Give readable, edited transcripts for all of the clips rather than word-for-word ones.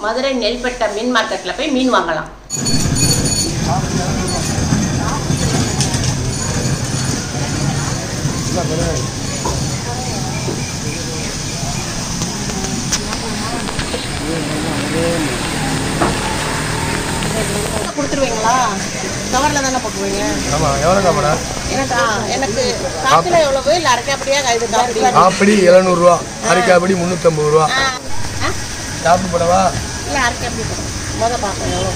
மதுரை நெல்பேட்டை மீன் மார்க்கெட்டில் போய் மீன் வாங்கலாம். கொடுத்துருவீங்களா? கவரில் தானே போட்டுருவீங்க? ஆமாம். எவ்வளோ காப்படா? எனக்கு காப்பில் எவ்வளவு? இல்லை அரைக்காப்படியா? இது காப்படி 700 ரூபா, அரைக்காப்படி 350 ரூபா. காப்பி போடவா? இல்லை அரைக்காப்படி போடும். முதல் பார்ப்பேன் எவ்வளோ.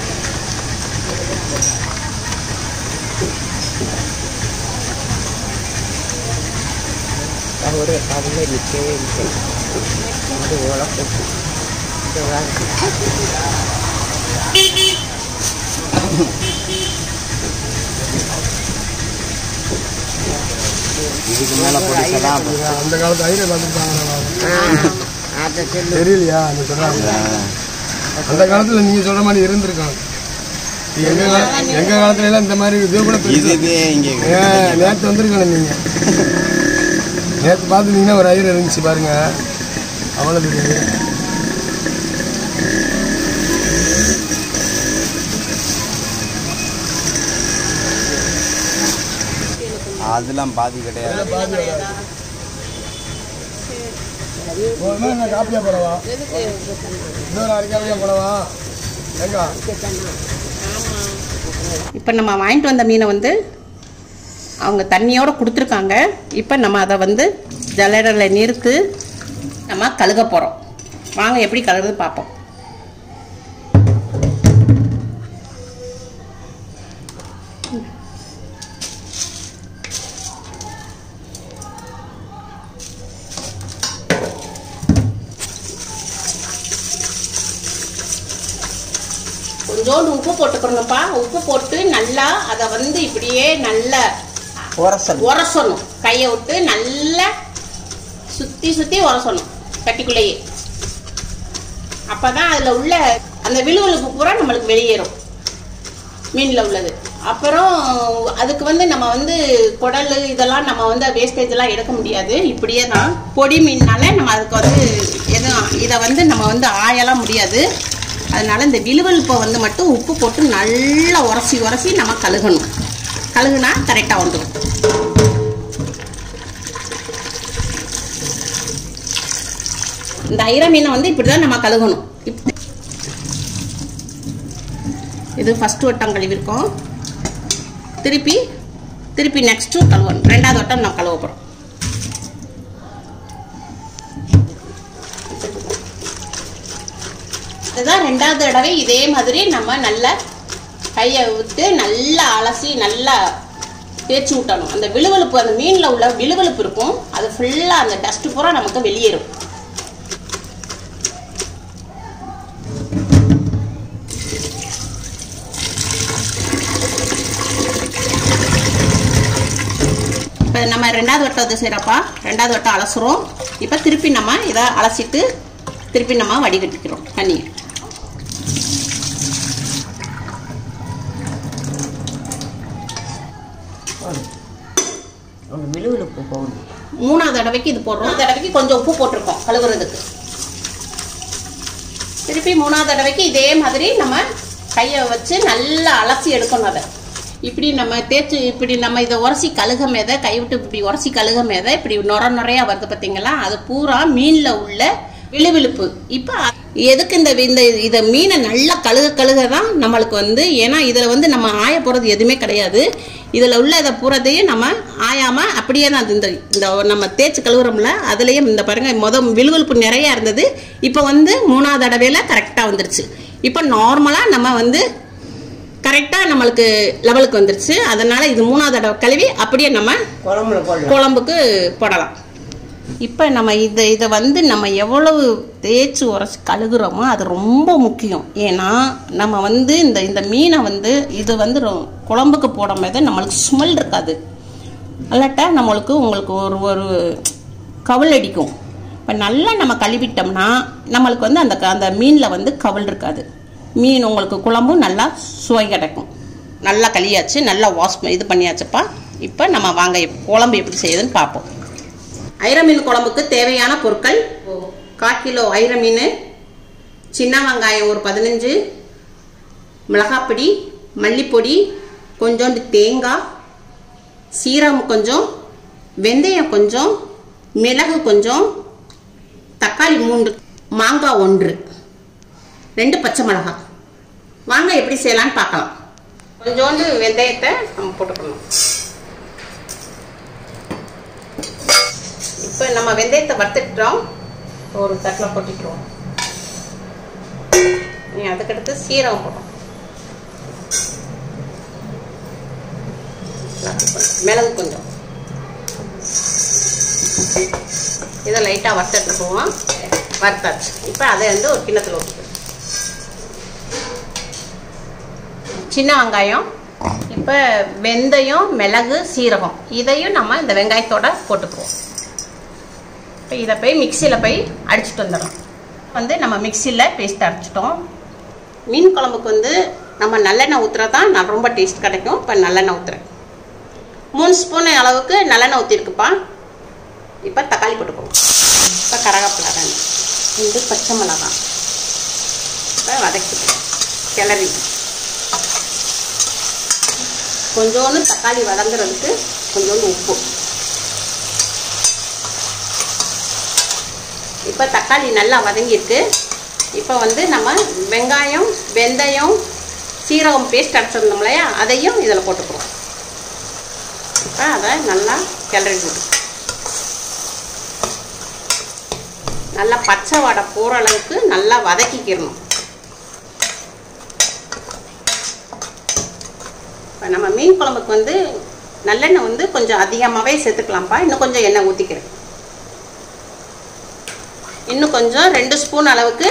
ஒரு காலையில் நிற்கவே அது உழப்பு. இதுக்கு மேலே போட்டுக்கலாம். அந்த காலத்து ஐரா பார்த்துருக்காங்க. தெரியலையா? நீ சொல்கிறாங்க அந்த காலத்தில் நீங்கள் சொல்கிற மாதிரி இருந்திருக்காங்க. எங்கள் காலத்துல எல்லாம் இந்த மாதிரி இது கூட நேற்று வந்துருக்கணும். நீங்கள் நேற்று பார்த்துட்டீங்கன்னா ஒரு ஐரா இருந்துச்சு பாருங்க. அவ்வளோ தெரியுது. அதெல்லாம் பாதி கிடையாது. காப்பியா போடவா? இன்னொரு அரைக்காப்பியா போடவா? இப்போ நம்ம வாங்கிட்டு வந்த மீனை வந்து அவங்க தண்ணியோடு கொடுத்துருக்காங்க. இப்போ நம்ம அதை வந்து ஜல்லடையில் நிறுத்து நம்ம கழுக போகிறோம். வாங்க எப்படி கழுகுறது பார்ப்போம். கொஞ்சோண்டு உப்பு போட்டுக்கணும்ப்பா. உப்பு போட்டு நல்லா அதை வந்து இப்படியே நல்லா உரசணும். கையை விட்டு நல்லா சுற்றி சுற்றி உரசணும் கட்டிக்குள்ளேயே. அப்போதான் அதில் உள்ள அந்த விழுவலுப்பு பூரா நம்மளுக்கு வெளியேறும் மீனில் உள்ளது. அப்புறம் அதுக்கு வந்து நம்ம வந்து குடல் இதெல்லாம் நம்ம வந்து வேஸ்டேஜெல்லாம் எடுக்க முடியாது. இப்படியே தான் பொடி மீன்னால நம்ம அதுக்கு வந்து எதுவும் இதை வந்து நம்ம வந்து ஆயலாம் முடியாது. அதனால இந்த விழுவலுப்பை வந்து மட்டும் உப்பு போட்டு நல்லா உரசி உரசி நம்ம கழுகணும். கழுகுனா கரெக்டாக வந்துடும். இந்த ஐரா மீனை வந்து இப்படி தான் நம்ம கழுகணும். இது ஃபர்ஸ்ட் வட்டம் கழுவிருக்கோம். திருப்பி நெக்ஸ்ட்டு கழுவணும். ரெண்டாவது வட்டம் நம்ம கழுவ போகிறோம். இதுதான் ரெண்டாவது தடவை இதே மாதிரி நம்ம நல்லா கையை விட்டு நல்லா அலசி நல்லா தேய்ச்சி விட்டணும். அந்த விழுவலுப்பு அந்த மீனில் உள்ள விழுவலுப்பு இருக்கும். அது ஃபுல்லாக அந்த டஸ்ட்டு பூரா நமக்கு வெளியேறும். இப்போ நம்ம ரெண்டாவது வட்டத்தை செய்கிறப்பா ரெண்டாவது வட்டம் அலசுறோம். இப்போ திருப்பி நம்ம இதை அலசிட்டு திருப்பி நம்ம வடிகட்டிக்கிறோம் தண்ணியை. விழுவலுப்பு போடணும். மூணாவது தடவைக்கு இது போடுறோம். தடவைக்கு கொஞ்சம் உப்பு போட்டிருக்கோம் கழுவுறதுக்கு. திருப்பி மூணாவது தடவைக்கு இதே மாதிரி நம்ம கையை வச்சு நல்லா அலசி எடுக்கணும். அதை இப்படி நம்ம தேய்ச்சி இப்படி நம்ம இதை உரசி கழுக மேதை கைவிட்டு இப்படி உரசி கழுக மேதை இப்படி நுரையா வருது பார்த்தீங்களா? அது பூரா மீனில் உள்ள விழுவிழுப்பு. இப்போ எதுக்கு இதை மீனை நல்லா கழுக தான் நம்மளுக்கு வந்து, ஏன்னா இதில் வந்து நம்ம ஆய போகிறது எதுவுமே கிடையாது. இதில் உள்ள இதை பூரத்தையும் நம்ம ஆயாமல் அப்படியே தான் இந்த நம்ம தேய்ச்சி கழுவுறோம்ல அதுலேயே இந்த பாருங்கள் விழுவிழுப்பு நிறையா இருந்தது. இப்போ வந்து மூணாவது தடவையில் கரெக்டாக வந்துருச்சு. இப்போ நார்மலாக நம்ம வந்து கரெக்டாக நம்மளுக்கு லெவலுக்கு வந்துருச்சு. அதனால் இது மூணாவது தடவை கழுவி அப்படியே நம்ம குழம்புக்கு போடலாம். இப்போ நம்ம இதை வந்து நம்ம எவ்வளவு தேய்ச்சி உரைச்சி கழுகுறோமோ அது ரொம்ப முக்கியம். ஏன்னா நம்ம வந்து இந்த மீனை வந்து இது வந்து குழம்புக்கு போடும்போது நம்மளுக்கு ஸ்மெல் இருக்காது. இல்லாட்டா உங்களுக்கு ஒரு கவுள் அடிக்கும். இப்போ நல்லா நம்ம கழுவிட்டோம்னா நம்மளுக்கு வந்து அந்த மீனில் வந்து கவுள் இருக்காது. மீன் உங்களுக்கு குழம்பும் நல்லா சுவை கிடைக்கும். நல்லா கழியாச்சு, நல்லா வாஷ் இது பண்ணியாச்சுப்பா. இப்போ நம்ம வாங்க குழம்பு எப்படி செய்யுதுன்னு பார்ப்போம். ஐரா மீன் குழம்புக்கு தேவையான பொருட்கள்: 1/4 கிலோ ஐரா மீன், சின்ன வெங்காயம் ஒரு 15, மிளகாப்பொடி, மல்லிப்பொடி, கொஞ்சோண்டு தேங்காய், சீரகம் கொஞ்சம், வெந்தயம் கொஞ்சம், மிளகு கொஞ்சம், தக்காளி 3, மாங்காய் 1, 2 பச்சை மிளகாய். வாங்க எப்படி செய்யலான்னு பார்க்கலாம். கொஞ்சோண்டு வெந்தயத்தை நம்ம போட்டுக்கணும். இப்போ நம்ம வெந்தயத்தை வறுத்துட்டோம், ஒரு தட்டில் கொட்டிக்கிறோம். அதுக்கடுத்து சீரகம் போட்டோம், மிளகு கொஞ்சம், இதை லைட்டாக வறுத்துட்டுருவோம். வறுத்தாச்சு. இப்போ அதை வந்து ஒரு கிண்ணத்தில் ஊற்றிக்கிறோம். சின்ன வெங்காயம், இப்போ வெந்தயம், மிளகு, சீரகம் இதையும் நம்ம இந்த வெங்காயத்தோட போட்டுக்குவோம். இப்போ இதை போய் மிக்சியில் போய் அடிச்சுட்டு வந்துடலாம். வந்து நம்ம மிக்சியில் பேஸ்ட் அரைச்சிட்டோம். மீன் குழம்புக்கு வந்து நம்ம நல்லெண்ணெய் ஊற்றுறதான் நான் ரொம்ப டேஸ்ட் கிடைக்கும். இப்போ நல்லெண்ணெய் ஊற்றுறேன். 3 ஸ்பூன் அளவுக்கு நல்லெண்ணெய் ஊற்றிருக்குப்பா. இப்போ தக்காளி போட்டுக்குவோம். இப்போ கரகப்பிலை 2 பச்சை மிளகாய் இப்போ வதக்கிப்போம். கிளறி கொஞ்சோண்டு தக்காளி வதங்குறதுக்கு கொஞ்சோண்டு உப்பு. இப்போ தக்காளி நல்லா வதங்கியிருக்கு. இப்போ வந்து நம்ம வெங்காயம், வெந்தயம், சீரகம் பேஸ்ட் அரைச்சிருந்தோம் இல்லையா, அதையும் இதில் போட்டுக்கிறோம். இப்போ அதை நல்லா கிளறி விடும். நல்லா பச்சை வாடை போகிற அளவுக்கு நல்லா வதக்கிக்கிறணும். இப்போ நம்ம மீன் குழம்புக்கு வந்து நல்லெண்ணெய் வந்து கொஞ்சம் அதிகமாகவே சேர்த்துக்கலாம்ப்பா. இன்னும் கொஞ்சம் எண்ணெய் ஊற்றிக்கிறேன். இன்னும் கொஞ்சம் 2 ஸ்பூன் அளவுக்கு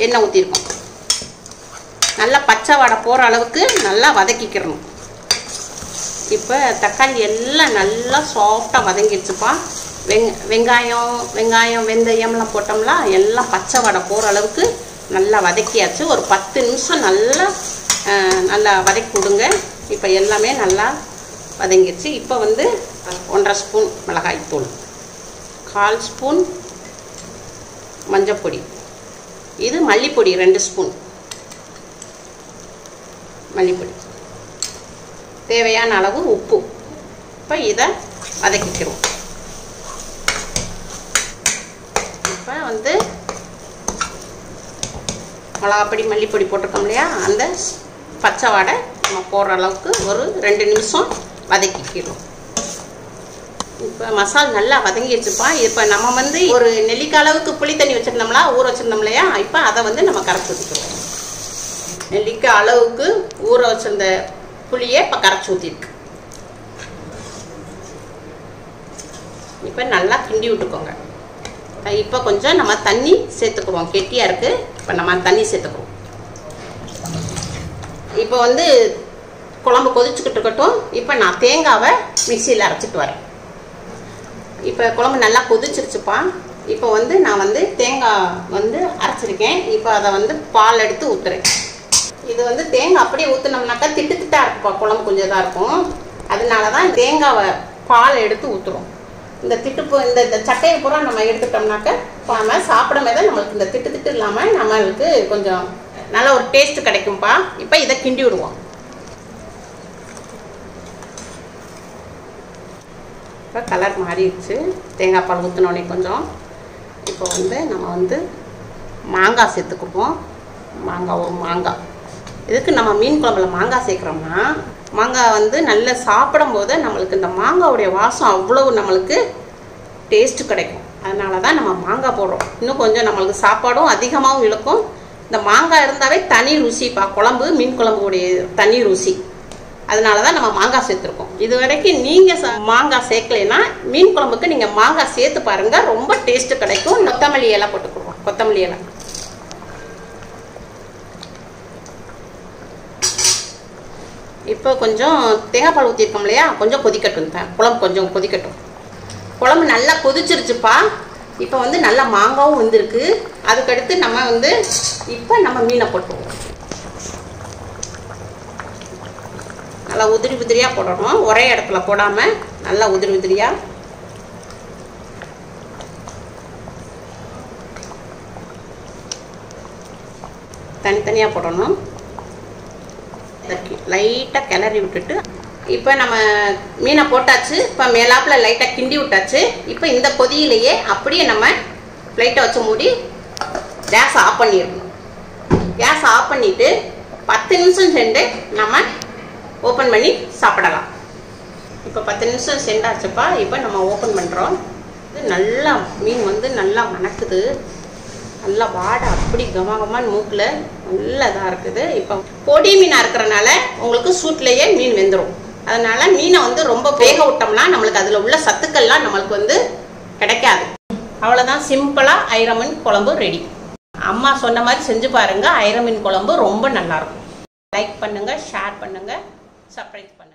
எண்ணெய் ஊற்றிருக்கோம். நல்லா பச்சை வாடை போகிற அளவுக்கு நல்லா வதக்கிக்கிறணும். இப்போ தக்காளி எல்லாம் நல்லா சாஃப்டாக வதங்கிடுச்சுப்பா. வெங்காயம், வெந்தயம்லாம் போட்டோம்னா எல்லாம் பச்சை வாடை போகிற அளவுக்கு நல்லா வதக்கியாச்சு. ஒரு 10 நிமிஷம் நல்லா வதக்கி விடுங்க. இப்போ எல்லாமே நல்லா வதங்கிடுச்சு. இப்போ வந்து 1.5 ஸ்பூன் மிளகாய்த்தூள், 1/4 ஸ்பூன் மஞ்சப்பொடி, இது மல்லிப்பொடி 2 ஸ்பூன் மல்லிப்பொடி, தேவையான அளவு உப்பு. இப்போ இதை வதக்கிக்கிறோம். இப்போ வந்து மிளகாப்பொடி, மல்லிப்பொடி போட்டிருக்கோம் இல்லையா, அந்த பச்சை வாடை நம்ம போடுற அளவுக்கு ஒரு 2 நிமிஷம் வதக்கிக்கிறோம். இப்போ மசால் நல்லா வதங்கிடுச்சுப்பா. இப்போ நம்ம வந்து ஒரு நெல்லிக்காய் அளவுக்கு புளி தண்ணி வச்சுருந்தோம்னா ஊற வச்சுருந்தோம் இல்லையா, இப்போ அதை வந்து நம்ம கரைச்சி ஊற்றிக்கிறோம். நெல்லிக்காய் அளவுக்கு ஊற வச்சுருந்த புளியை இப்போ கரைச்சி ஊற்றிருக்கு. இப்போ நல்லா கிண்டி விட்டுக்கோங்க. இப்போ கொஞ்சம் நம்ம தண்ணி சேர்த்துக்குவோம். கெட்டியாக இருக்குது. இப்போ நம்ம தண்ணி சேர்த்துக்குவோம். இப்போ வந்து குழம்பு கொதிச்சுக்கிட்டு இருக்கட்டும். இப்போ நான் தேங்காவை மிக்சியில் அரைச்சிட்டு வரேன். இப்போ குழம்பு நல்லா கொதிச்சிருச்சுப்பா. இப்போ வந்து நான் வந்து தேங்காய் வந்து அரைச்சிருக்கேன். இப்போ அதை வந்து பால் எடுத்து ஊற்றுறேன். இது வந்து தேங்காய் அப்படியே ஊற்றினோம்னாக்கா திட்டு திட்டாக இருக்குப்பா, குழம்பு கொஞ்சம் இதாக இருக்கும். அதனால தான் தேங்காவை பால் எடுத்து ஊற்றுறோம். இந்த இந்த சட்டையை பூரா நம்ம எடுத்துட்டோம்னாக்க நம்ம சாப்பிடும் போது நம்மளுக்கு இந்த திட்டு இல்லாமல் நம்மளுக்கு கொஞ்சம் நல்ல ஒரு டேஸ்ட் கிடைக்கும்ப்பா. இப்போ இதை கிண்டி விடுவோம். இப்போ கலர் மாறிடுச்சு. தேங்காய் பால் ஊற்றினோடனே கொஞ்சம். இப்போ வந்து நம்ம வந்து மாங்காய் சேர்த்துக்குவோம். மாங்காய் இதுக்கு நம்ம மீன் குழம்புல மாங்காய் சேர்க்குறோம்னா மாங்காய் வந்து நல்லா சாப்பிடும் போது நம்மளுக்கு இந்த மாங்காவுடைய வாசம் அவ்வளவு நம்மளுக்கு டேஸ்ட்டு கிடைக்கும். அதனால தான் நம்ம மாங்காய் போடுறோம். இன்னும் கொஞ்சம் நம்மளுக்கு சாப்பாடும் அதிகமாகவும் இழுக்கும். இந்த மாங்காய் இருந்தாவே தனி ருசிப்பா. குழம்பு மீன் குழம்புடைய தனி ருசி. அதனால தான் நம்ம மாங்காய் சேர்த்துருக்கோம். இது வரைக்கும் நீங்கள் மாங்காய் சேர்க்கலைன்னா மீன் குழம்புக்கு நீங்கள் மாங்காய் சேர்த்து பாருங்கள், ரொம்ப டேஸ்ட்டு கிடைக்கும். கொத்தமல்லி இலை போட்டுக்குவோம். கொத்தமல்லி இலை இப்போ கொஞ்சம் தேங்காய் பால் ஊற்றிருக்கோம் இல்லையா, கொஞ்சம் கொதிக்கட்டும். குழம்பு கொஞ்சம் கொதிக்கட்டும். குழம்பு நல்லா கொதிச்சிருச்சுப்பா. இப்போ வந்து நல்லா மாங்காவும் வந்திருக்கு. அதுக்கடுத்து நம்ம வந்து இப்போ நம்ம மீனை போட்டுருவோம். நல்லா உதிரி உதிரியாக போடணும். ஒரே இடத்துல போடாமல் நல்லா உதிரி உதிரியாக. தனித்தனியாக போடணும். லைட்டாக கிளறி விட்டுட்டு இப்போ நம்ம மீனை போட்டாச்சு. இப்போ மேலாப்பில் லைட்டாக கிண்டி விட்டாச்சு. இப்போ இந்த கொதியிலேயே அப்படியே நம்ம ப்ளைட்டை வச்சு மூடி கேஸ் ஆஃப் பண்ணிடணும். கேஸ் ஆஃப் பண்ணிவிட்டு 10 நிமிஷம் சென்று நம்ம ஓப்பன் பண்ணி சாப்பிடலாம். இப்போ 10 நிமிஷம் சென்றாச்சுப்பா. இப்போ நம்ம ஓப்பன் பண்ணுறோம். இது நல்லா மீன் வந்து நல்லா மணக்குது. நல்லா வாடை அப்படி கமகமான மூக்கில் நல்லா இதாக இருக்குது. இப்போ பொடி மீனாக இருக்கிறனால உங்களுக்கு சூட்லேயே மீன் வெந்துடும். அதனால் மீனை வந்து ரொம்ப வேக விட்டோம்னா நம்மளுக்கு அதில் உள்ள சத்துக்கள்லாம் நம்மளுக்கு வந்து கிடைக்காது. அவ்வளோதான், சிம்பிளாக ஐயிர மீன் குழம்பு ரெடி. அம்மா சொன்ன மாதிரி செஞ்சு பாருங்கள். ஐயிர மீன் குழம்பு ரொம்ப நல்லாயிருக்கும். லைக் பண்ணுங்கள், ஷேர் பண்ணுங்கள், சப்ஸ்கிரைப் பண்ணுங்கள்.